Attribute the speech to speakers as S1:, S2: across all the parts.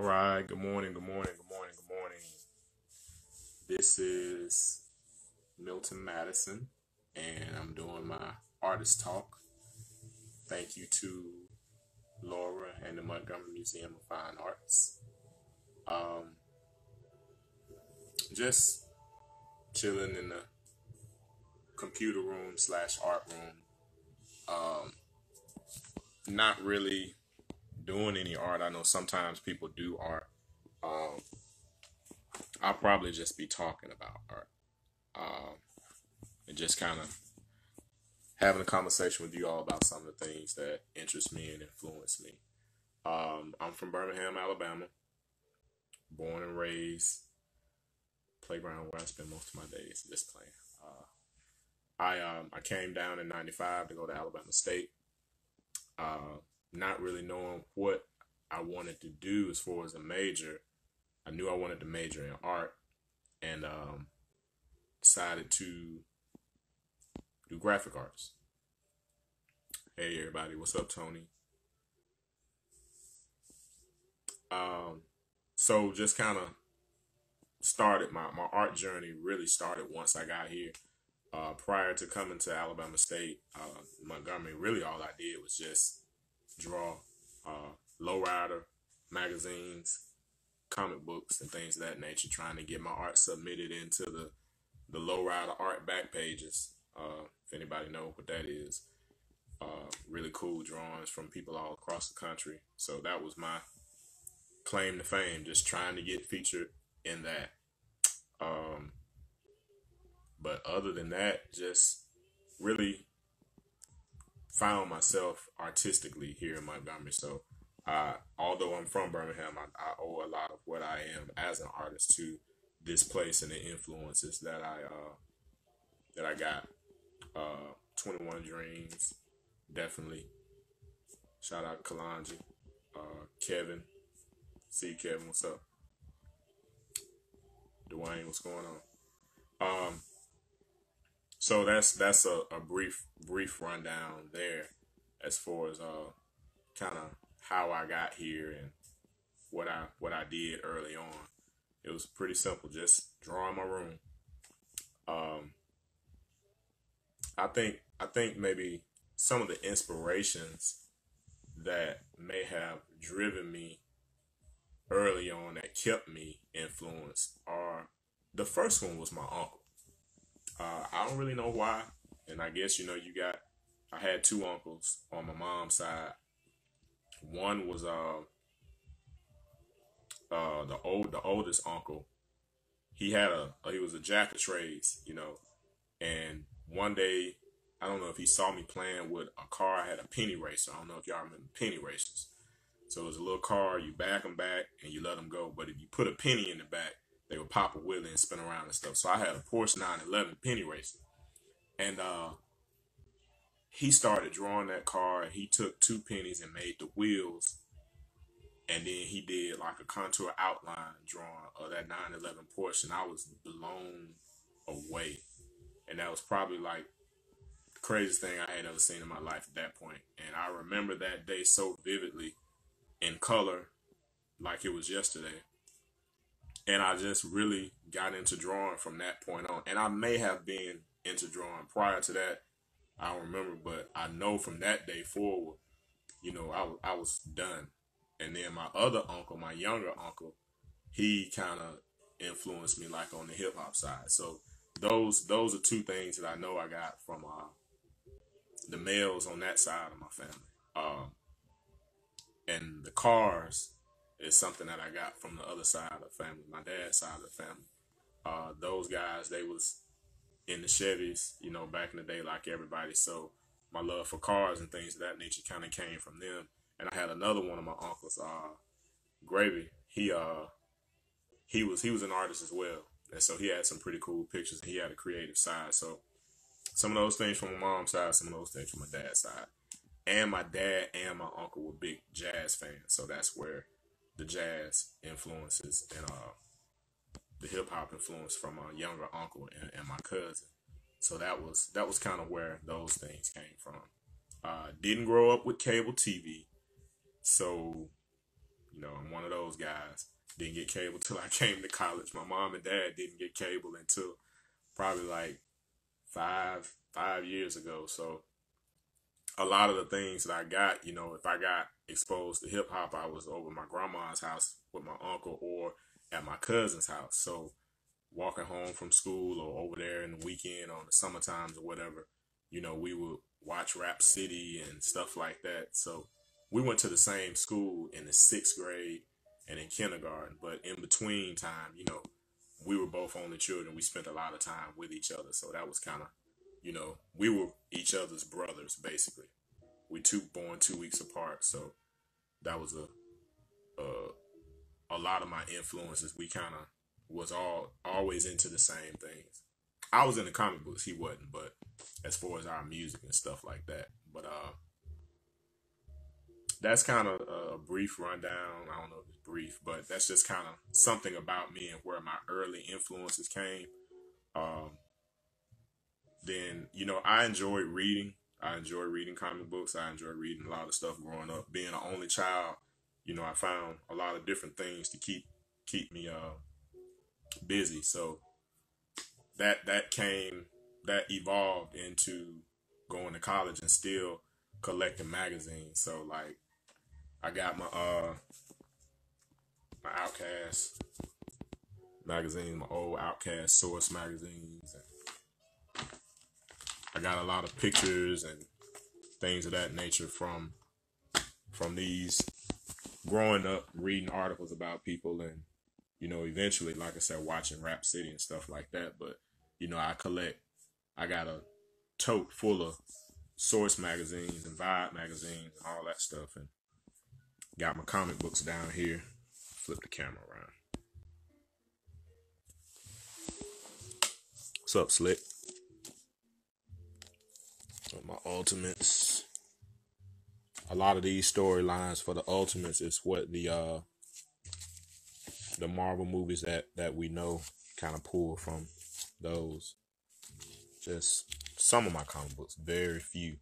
S1: All right. Good morning. Good morning. Good morning. Good morning. This is Milton Madison, and I'm doing my artist talk. Thank you to Laura and the Montgomery Museum of Fine Arts. Um, just chilling in the computer room slash art room. Um, not really doing any art. I know sometimes people do art. Um, I'll probably just be talking about art. Um, and just kind of having a conversation with you all about some of the things that interest me and influence me. I'm from Birmingham, Alabama, born and raised, playground where I spend most of my days just playing. I came down in '95 to go to Alabama State, not really knowing what I wanted to do as far as a major. I knew I wanted to major in art, and decided to do graphic arts. Hey everybody, what's up, Tony? So just kind of started my art journey really started once I got here. Prior to coming to Alabama State, Montgomery, really all I did was just draw lowrider magazines, comic books, and things of that nature, trying to get my art submitted into the lowrider art back pages. If anybody know what that is, really cool drawings from people all across the country. So that was my claim to fame, just trying to get featured in that. Um, but other than that, just really found myself artistically here in Montgomery. So, although I'm from Birmingham, I owe a lot of what I am as an artist to this place and the influences that I got. 21 Dreams, definitely. Shout out Kalanji, Kevin. See you, Kevin. What's up? Dwayne, what's going on? So that's a brief rundown there as far as kind of how I got here and what I did early on. It was pretty simple, just drawing my room. Um, I think maybe some of the inspirations that may have driven me early on that kept me influenced are the first one was my uncle. I don't really know why, and I guess I had two uncles on my mom's side. One was the oldest uncle. He was a jack of trades, and one day I don't know if he saw me playing with a car. I had a penny racer. I don't know if y'all remember penny racers. So it was a little car. You back them back and you let them go. But if you put a penny in the back, they would pop a wheelie and spin around and stuff. So I had a Porsche 911 penny racer, and he started drawing that car. And he took two pennies and made the wheels, and then he did like a contour outline drawing of that 911 Porsche, and I was blown away. And that was probably like the craziest thing I had ever seen in my life at that point. And I remember that day so vividly in color, like it was yesterday. And I just really got into drawing from that point on. And I may have been into drawing prior to that. I don't remember, but I know from that day forward, I was done. And then my other uncle, my younger uncle, he kind of influenced me like on the hip hop side. So those are two things that I know I got from the males on that side of my family. And the cars is something that I got from the other side of the family, my dad's side of the family. Those guys, they was in the Chevys, back in the day like everybody. So my love for cars and things of that nature kind of came from them. And I had another one of my uncles, Gravy. He was an artist as well, and so he had some pretty cool pictures. He had a creative side. So some of those things from my mom's side, some of those things from my dad's side. And my dad and my uncle were big jazz fans, so that's where the jazz influences and the hip hop influence from my younger uncle and my cousin. So that was kind of where those things came from. Didn't grow up with cable TV, so I'm one of those guys. Didn't get cable till I came to college. My mom and dad didn't get cable until probably like 5 years ago. So a lot of the things that I got, if I got exposed to hip hop, I was over my grandma's house with my uncle or at my cousin's house. So walking home from school or over there in the weekend on the summer times or whatever, we would watch Rap City and stuff like that. So we went to the same school in the 6th grade and in kindergarten, but in between time, we were both only children. We spent a lot of time with each other. So that was kind of, we were each other's brothers, basically. We born 2 weeks apart. So that was a lot of my influences. We kind of was always into the same things. I was in the comic books, he wasn't, but as far as our music and stuff like that. But that's kind of a brief rundown. I don't know if it's brief, but that's just kind of something about me and where my early influences came. Then, I enjoyed reading. I enjoy reading comic books. I enjoy reading a lot of stuff growing up. Being an only child, I found a lot of different things to keep me busy. So that evolved into going to college and still collecting magazines. So like I got my Outcast magazine, my old Outcast Source magazines. And I got a lot of pictures and things of that nature from these, growing up reading articles about people, and eventually, like I said, watching Rap City and stuff like that. But I got a tote full of Source magazines and Vibe magazines and all that stuff, and got my comic books down here. Flip the camera around. What's up, Slick? My Ultimates. A lot of these storylines for the Ultimates is what the Marvel movies that we know kind of pull from those. Just some of my comic books, very few.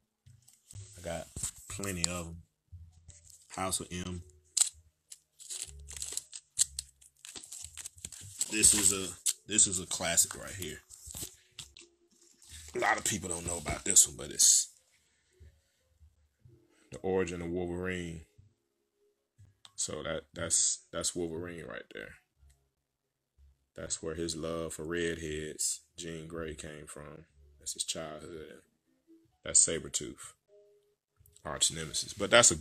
S1: I got plenty of them. House of M. This is a classic right here. A lot of people don't know about this one, but it's the origin of Wolverine. So that's Wolverine right there. That's where his love for redheads, Jean Grey, came from. That's his childhood. That's Sabretooth, arch nemesis. But that's a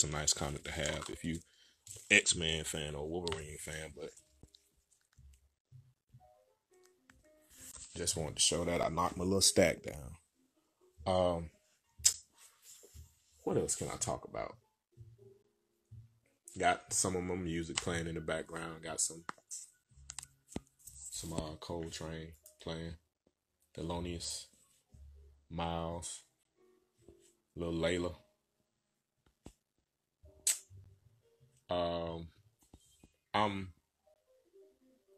S1: nice comic to have if you X-Men fan or Wolverine fan. But just wanted to show that I knocked my little stack down. What else can I talk about? Got some of my music playing in the background. Got some Coltrane playing. Thelonious, Miles, Lil Layla. I'm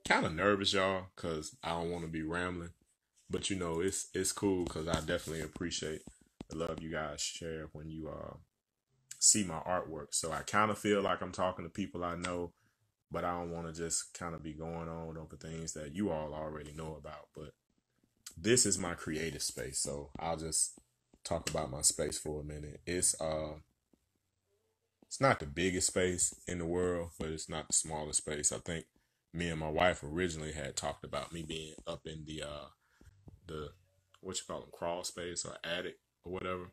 S1: kind of nervous, y'all, because I don't want to be rambling. But it's cool because I definitely appreciate the love you guys share when you see my artwork. So I kind of feel like I'm talking to people I know, but I don't want to just kind of be going on over things that you all already know about. But this is my creative space, so I'll just talk about my space for a minute. It's not the biggest space in the world, but it's not the smallest space. I think me and my wife originally had talked about me being up in the what you call them, crawl space or attic or whatever.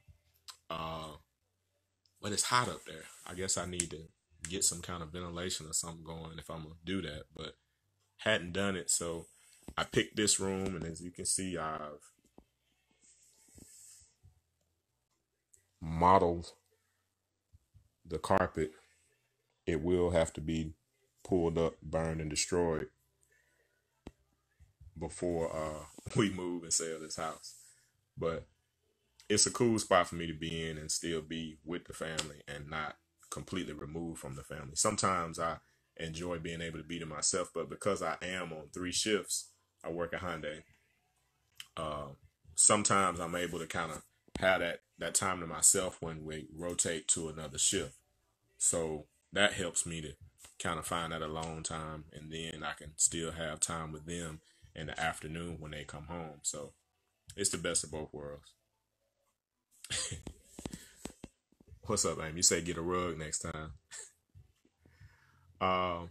S1: But it's hot up there. I guess I need to get some kind of ventilation or something going if I'm gonna do that, but hadn't done it. So I picked this room, and as you can see, I've modeled the carpet. It will have to be pulled up, burned, and destroyed before we move and sell this house. But it's a cool spot for me to be in and still be with the family and not completely removed from the family. Sometimes I enjoy being able to be to myself, but because I am on 3 shifts, I work at Hyundai. Sometimes I'm able to kind of have that time to myself when we rotate to another shift. So that helps me to kind of find that alone time, and then I can still have time with them in the afternoon when they come home. So it's the best of both worlds. What's up, Amy? You say get a rug next time. Um,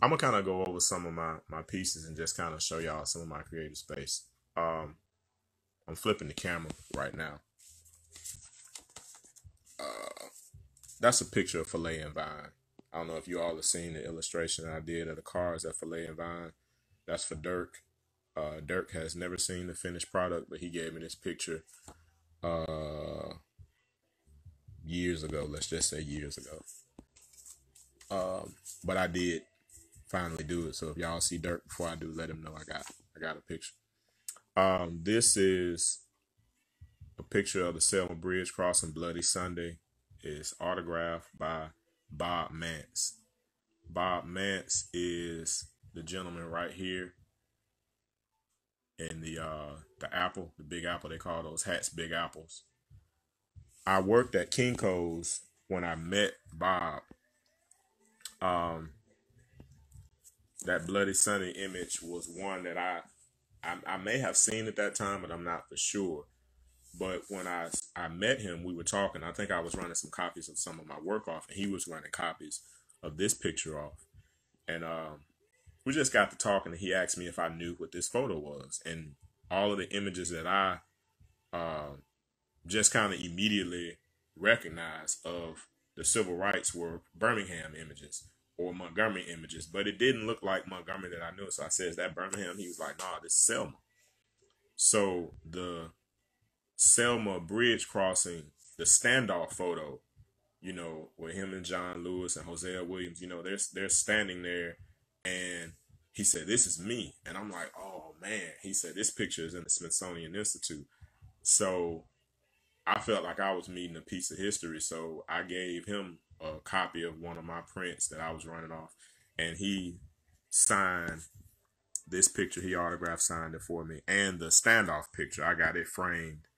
S1: I'm gonna kind of go over some of my pieces and just kind of show y'all some of my creative space. Um, I'm flipping the camera right now. That's a picture of Filet and Vine. I don't know if you all have seen the illustration I did of the cars at Filet and Vine. That's for Dirk. Dirk has never seen the finished product, but he gave me this picture years ago. Let's just say years ago. But I did finally do it. So if y'all see Dirk before I do, let him know I got a picture. This is a picture of the Selma Bridge crossing Bloody Sunday. It's autographed by Bob Mance. Bob Mance is the gentleman right here in the apple, the Big Apple. They call those hats Big Apples. I worked at Kinko's when I met Bob. That Bloody Sunday image was one that I may have seen at that time, but I'm not for sure. But when I met him, we were talking. I think I was running some copies of some of my work off, and he was running copies of this picture off. And we just got to talking, and he asked me if I knew what this photo was. And all of the images that I just kind of immediately recognized of the civil rights were Birmingham images or Montgomery images. But it didn't look like Montgomery that I knew. So I said, is that Birmingham? He was like, nah, this is Selma. So the Selma Bridge crossing, the standoff photo, with him and John Lewis and Hosea Williams, they're standing there, and he said, this is me. And I'm like, oh man. He said, this picture is in the Smithsonian Institute. So I felt like I was meeting a piece of history. So I gave him a copy of one of my prints that I was running off, and he signed this picture. He autographed signed it for me. And the standoff picture, I got it framed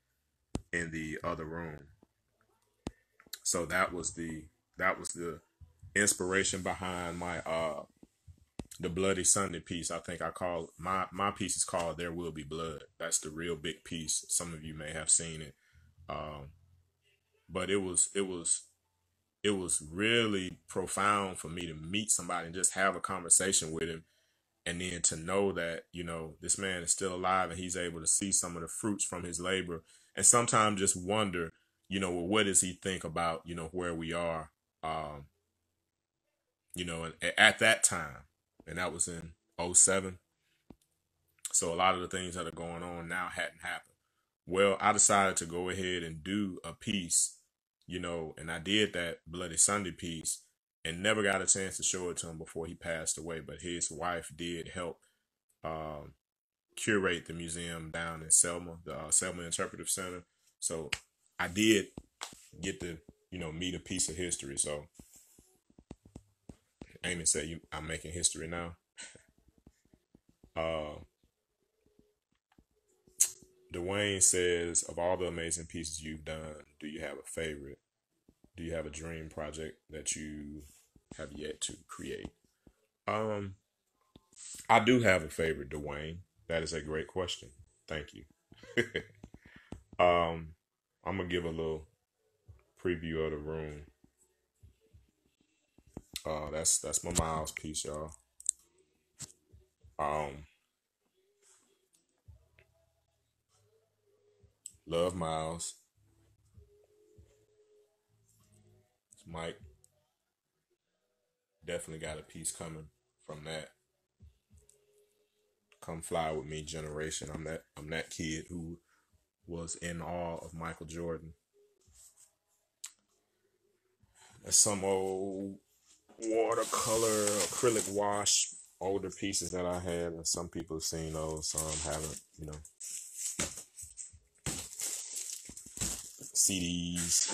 S1: in the other room. So that was the inspiration behind my the Bloody Sunday piece. I think I call my piece is called There Will Be Blood. That's the real big piece. Some of you may have seen it. But it was really profound for me to meet somebody and just have a conversation with him. And then to know that, this man is still alive and he's able to see some of the fruits from his labor. And sometimes just wonder, well, what does he think about, where we are, at that time. And that was in 2007. So a lot of the things that are going on now hadn't happened. Well, I decided to go ahead and do a piece, and I did that Bloody Sunday piece and never got a chance to show it to him before he passed away. But his wife did help curate the museum down in Selma, the Selma Interpretive Center. So I did get to, meet a piece of history. So Amy said, I'm making history now. Dwayne says, of all the amazing pieces you've done, do you have a favorite? Do you have a dream project that you have yet to create? I do have a favorite, Dwayne. That is a great question. Thank you. I'm gonna give a little preview of the room. That's my Miles piece, y'all. Love Miles. Mike definitely got a piece coming from that. Come Fly With Me generation. I'm that kid who was in awe of Michael Jordan. There's some old watercolor, acrylic wash, older pieces that I had, and some people have seen those, some haven't, CDs.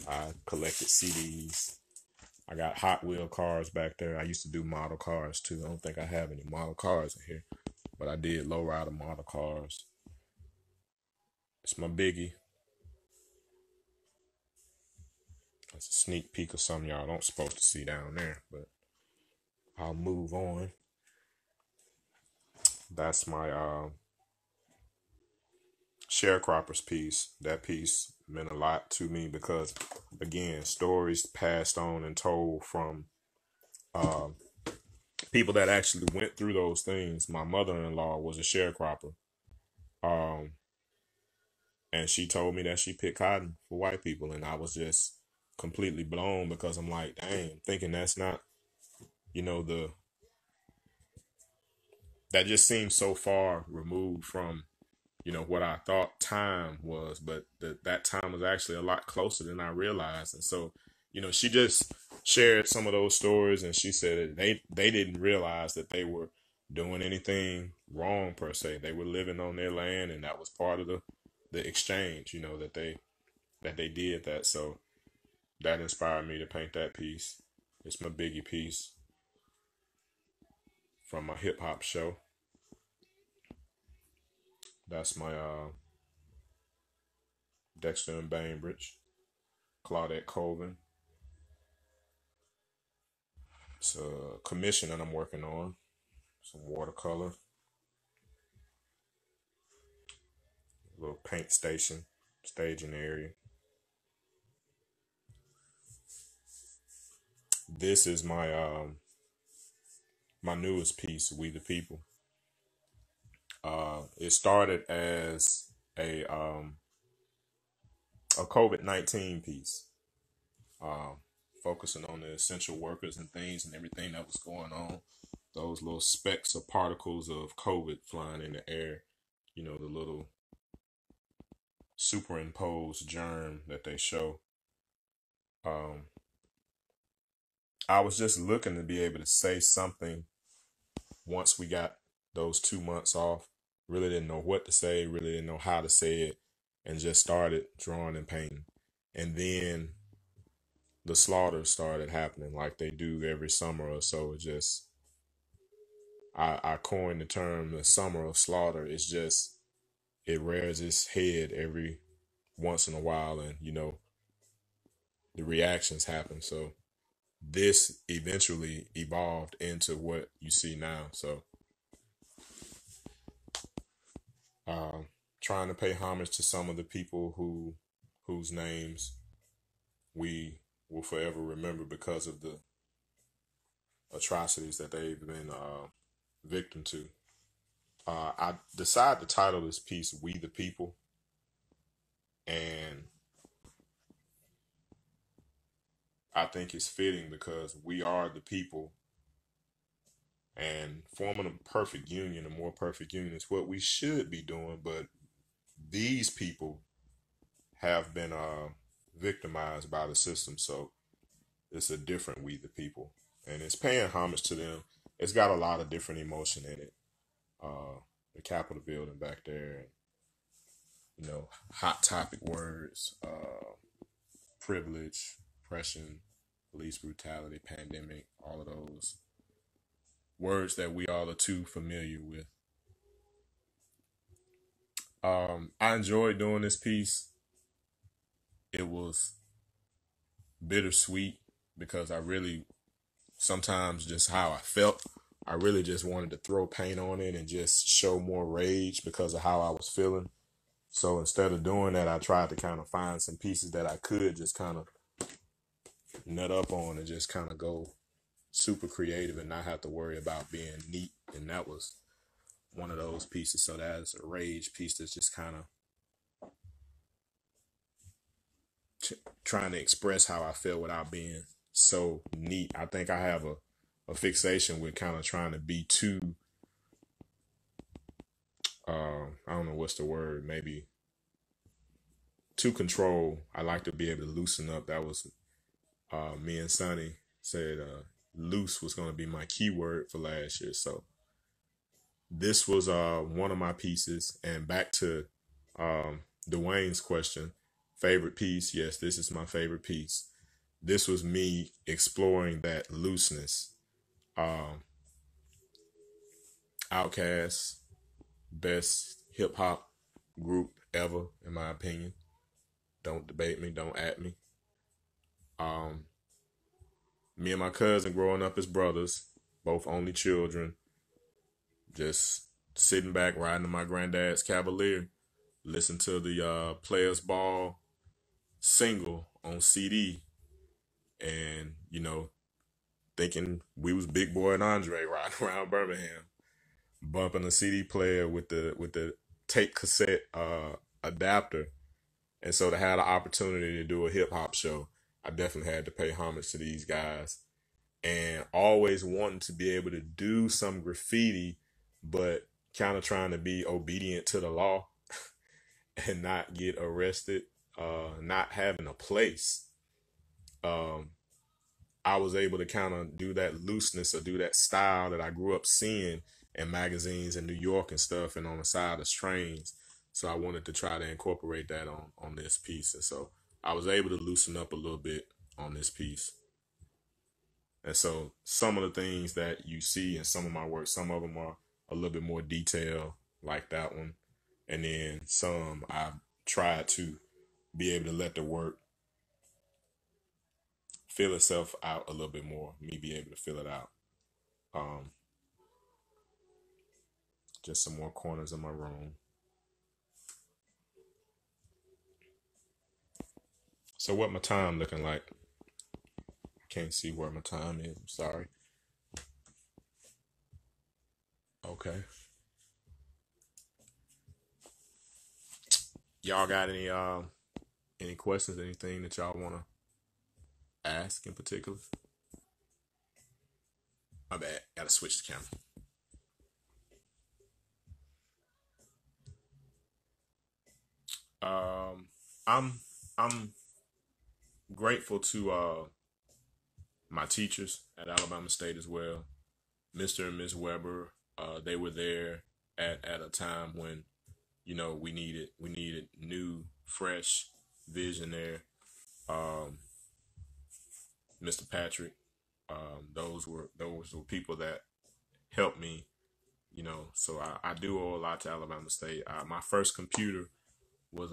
S1: I collected CDs. I got Hot Wheel cars back there. I used to do model cars too. I don't think I have any model cars in here, but I did lowrider model cars. It's my biggie. It's a sneak peek of something y'all don't supposed to see down there, but I'll move on. That's my sharecroppers piece. That piece meant a lot to me because, again, stories passed on and told from uh, people that actually went through those things. My mother-in-law was a sharecropper, um, and she told me that she picked cotton for white people, and I was just completely blown because I'm like, dang, thinking that's not, the that just seems so far removed from what I thought time was, but that time was actually a lot closer than I realized. And so, she just shared some of those stories, and she said that they didn't realize that they were doing anything wrong per se. They were living on their land, and that was part of the exchange. That they did that. So that inspired me to paint that piece. It's my Biggie piece from my hip hop show. That's my Dexter and Bainbridge, Claudette Colvin. It's a commission that I'm working on. Some watercolor, a little paint station, staging area. This is my newest piece, We the People. It started as a COVID-19 piece, focusing on the essential workers and things and everything that was going on. Those little specks or particles of COVID flying in the air, the little superimposed germ that they show. I was just looking to be able to say something once we got those 2 months off. Really didn't know what to say, really didn't know how to say it, and just started drawing and painting. And then the slaughters started happening like they do every summer or so. It just, I coined the term the summer of slaughter. It's just, it rears its head every once in a while, and the reactions happen. So this eventually evolved into what you see now. So trying to pay homage to some of the people whose names we will forever remember because of the atrocities that they've been victim to. I decided to title this piece We the People, and I think it's fitting because we are the people, and forming a perfect union, a more perfect union, is what we should be doing. But these people have been victimized by the system, so it's a different We the People, and it's paying homage to them. It's got a lot of different emotion in it. The Capitol building back there, hot topic words, privilege, oppression, police brutality, pandemic, all of those words that we all are too familiar with. I enjoyed doing this piece. It was bittersweet because I really, sometimes just how I felt, I really just wanted to throw paint on it and just show more rage because of how I was feeling. So instead of doing that, I tried to kind of find some pieces that I could just kind of nut up on and just kind of go super creative and not have to worry about being neat. And that was one of those pieces. So that's a rage piece that's just kind of trying to express how I feel without being so neat. I think I have a fixation with kind of trying to be too, I don't know what's the word, maybe too control. I like to be able to loosen up. That was me and Sonny said loose was going to be my keyword for last year. So this was one of my pieces. And back to Dwayne's question, favorite piece. Yes, this is my favorite piece. This was me exploring that looseness. Outkast, best hip hop group ever, in my opinion. Don't debate me, don't at me. Um, Me and my cousin growing up as brothers, both only children, just sitting back riding to my granddad's Cavalier, listen to the Players Ball single on CD, and thinking we was Big Boy and Andre riding around Birmingham, bumping a CD player with the tape cassette adapter. And so to have the opportunity to do a hip hop show, I definitely had to pay homage to these guys, and always wanting to be able to do some graffiti, but kind of trying to be obedient to the law and not get arrested, not having a place. Um, I was able to kind of do that looseness or do that style that I grew up seeing in magazines in New York and stuff and on the side of trains. So I wanted to try to incorporate that on this piece. And so I was able to loosen up a little bit on this piece. And so some of the things that you see in some of my work, some of them are a little bit more detailed, like that one. And then some I've tried to be able to let the work fill itself out a little bit more, me be able to fill it out. Um, just some more corners of my room. So what my time looking like? Can't see where my time is. I'm sorry. Okay. Y'all got any questions, anything that y'all wanna ask in particular? My bad. Gotta switch the camera. Um I'm grateful to my teachers at Alabama State as well. Mr. and Miss Weber, they were there at a time when we needed new, fresh vision there. Um, Mr. Patrick, those were people that helped me. So I do owe a lot to Alabama State. My first computer was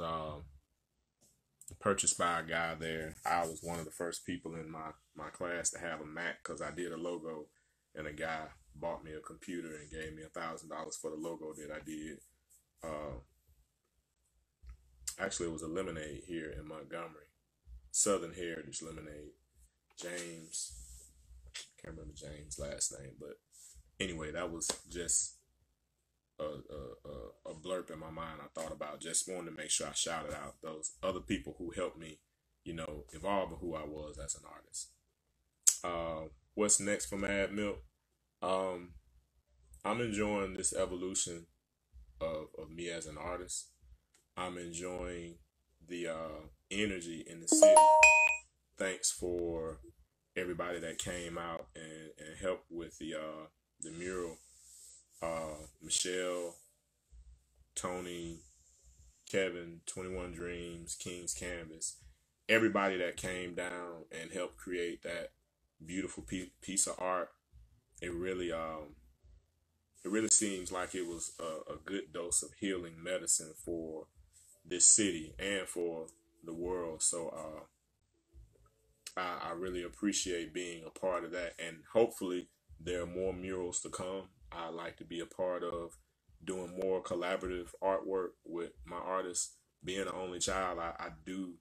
S1: purchased by a guy there. I was one of the first people in my class to have a Mac because I did a logo, and a guy bought me a computer and gave me $1,000 for the logo that I did. Uh, Actually, it was a lemonade here in Montgomery, Southern Heritage Lemonade. James, can't remember James' last name, but anyway, that was just a blurb in my mind. I thought about just wanting to make sure I shouted out those other people who helped me, evolve who I was as an artist. What's next for Mad Milk? Um, I'm enjoying this evolution of me as an artist. I'm enjoying the energy in the city. Thanks for everybody that came out and helped with the mural. Michelle, Tony, Kevin, 21 Dreams, King's Canvas, everybody that came down and helped create that beautiful piece of art. It really it really seems like it was a good dose of healing medicine for this city and for the world. So I really appreciate being a part of that, and hopefully there are more murals to come. I like to be a part of doing more collaborative artwork with my artists. Being an only child, I do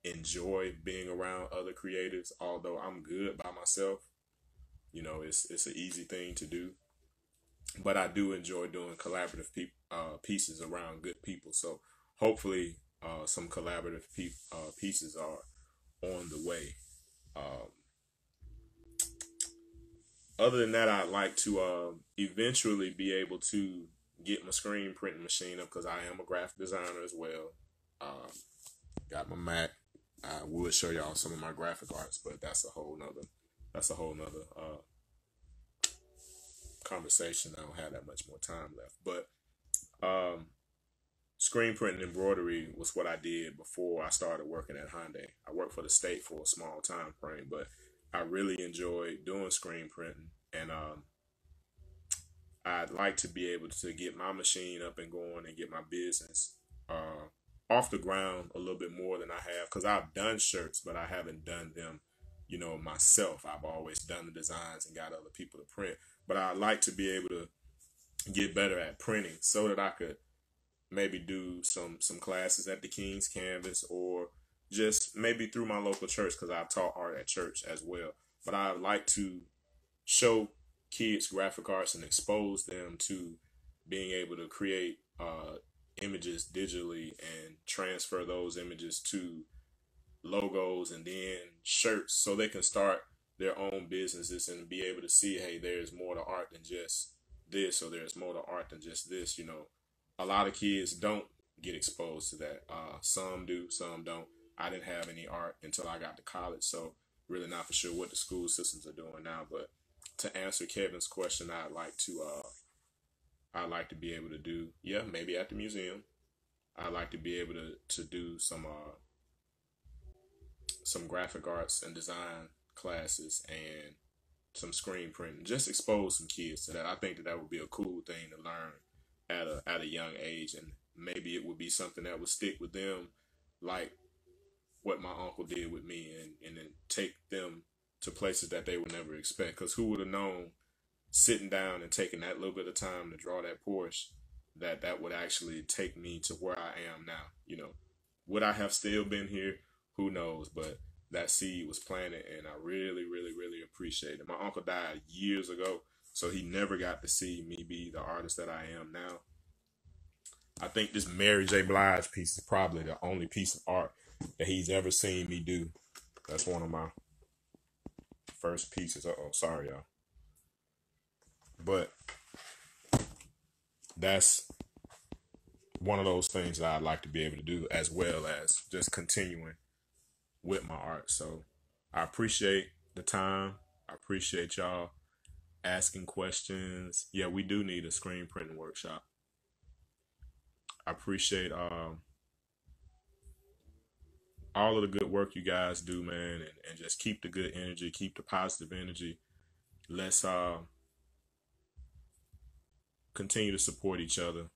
S1: enjoy being around other creatives. Although I'm good by myself, it's an easy thing to do. But I do enjoy doing collaborative pieces around good people. So hopefully, some collaborative pieces are on the way. Um, Other than that, I'd like to eventually be able to get my screen printing machine up because I am a graphic designer as well. Um, got my Mac. I would show y'all some of my graphic arts, but that's a whole nother conversation. I don't have that much more time left. But um, screen printing embroidery was what I did before I started working at Hyundai. I worked for the state for a small time frame, but I really enjoyed doing screen printing, and I'd like to be able to get my machine up and going and get my business off the ground a little bit more than I have, because I've done shirts, but I haven't done them, myself. I've always done the designs and got other people to print. But I like to be able to get better at printing so that I could maybe do some classes at the King's Canvas, or just maybe through my local church, because I've taught art at church as well. But I like to show kids graphic arts and expose them to being able to create images digitally and transfer those images to logos and then shirts, so they can start their own businesses and be able to see, hey, there's more to art than just this, or there's more to art than just this. A lot of kids don't get exposed to that. Some do, some don't. I didn't have any art until I got to college, so really not for sure what the school systems are doing now. But to answer Kevin's question, I'd like to be able to do, yeah, maybe at the museum. I'd like to be able to do some graphic arts and design classes and some screen printing. Just expose some kids to that. I think that would be a cool thing to learn at a young age, and maybe it would be something that would stick with them, like what my uncle did with me, and then take them to places that they would never expect. Because who would have known, sitting down and taking that little bit of time to draw that Porsche, that would actually take me to where I am now. Would I have still been here? Who knows? But that seed was planted, and I really, really, really appreciate it. My uncle died years ago, so he never got to see me be the artist that I am now. I think this Mary J. Blige piece is probably the only piece of art that he's ever seen me do. That's one of my first pieces. Sorry, y'all. But that's one of those things that I'd like to be able to do, as well as just continuing with my art. So I appreciate the time. I appreciate y'all asking questions. Yeah, we do need a screen printing workshop. I appreciate all of the good work you guys do, man, and just keep the good energy, keep the positive energy. Let's continue to support each other.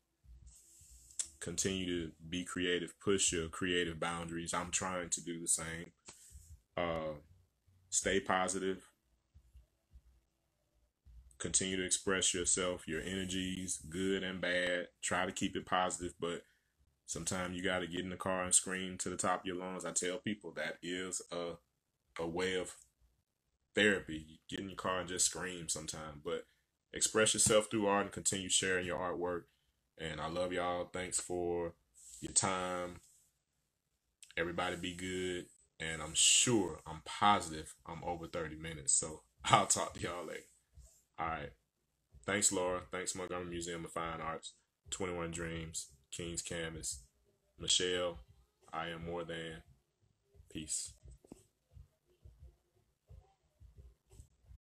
S1: Continue to be creative. Push your creative boundaries. I'm trying to do the same. Stay positive. Continue to express yourself, your energies, good and bad. Try to keep it positive, but sometimes you got to get in the car and scream to the top of your lungs. I tell people that is a way of therapy. Get in your car and just scream sometimes, but express yourself through art and continue sharing your artwork. And I love y'all. Thanks for your time. Everybody be good. And I'm positive I'm over 30 minutes. So I'll talk to y'all later. All right. Thanks, Laura. Thanks, Montgomery Museum of Fine Arts. 21 Dreams. King's Canvas. Michelle. I am more than. Peace.